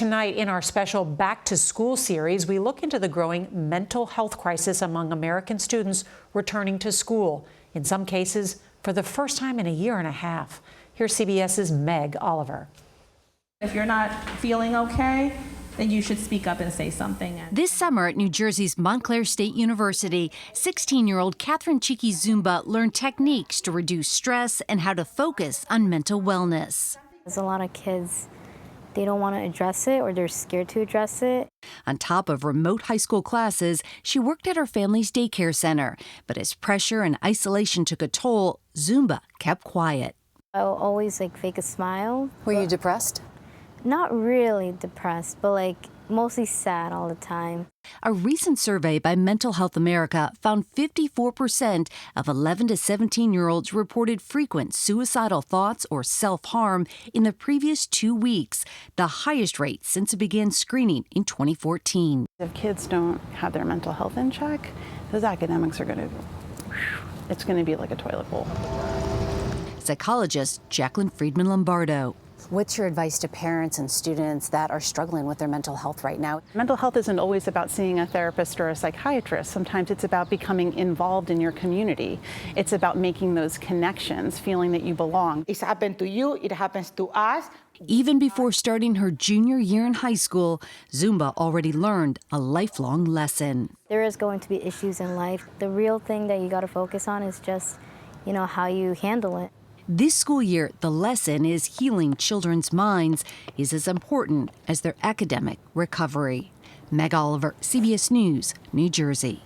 Tonight, in our special Back to School series, we look into the growing mental health crisis among American students returning to school, in some cases for the first time in a year and a half. Here's CBS's Meg Oliver. If you're not feeling okay, then you should speak up and say something. This summer at New Jersey's Montclair State University, 16-year-old Catherine Cheeky Zumba learned techniques to reduce stress and how to focus on mental wellness. There's a lot of kids, they don't want to address it or they're scared to address it. On top of remote high school classes, she worked at her family's daycare center. But as pressure and isolation took a toll, Zumba kept quiet. I'll always fake a smile. Were you depressed? Not really depressed, but mostly sad all the time. A recent survey by Mental Health America found 54% of 11 to 17-year-olds reported frequent suicidal thoughts or self-harm in the previous 2 weeks, the highest rate since it began screening in 2014. If kids don't have their mental health in check, those academics are it's going to be like a toilet bowl. Psychologist Jacqueline Friedman Lombardo. What's your advice to parents and students that are struggling with their mental health right now? Mental health isn't always about seeing a therapist or a psychiatrist. Sometimes it's about becoming involved in your community. It's about making those connections, feeling that you belong. It's happened to you, it happens to us. Even before starting her junior year in high school, Zumba already learned a lifelong lesson. There is going to be issues in life. The real thing that you got to focus on is just, how you handle it. This school year, the lesson is healing children's minds is as important as their academic recovery. Meg Oliver, CBS News, New Jersey.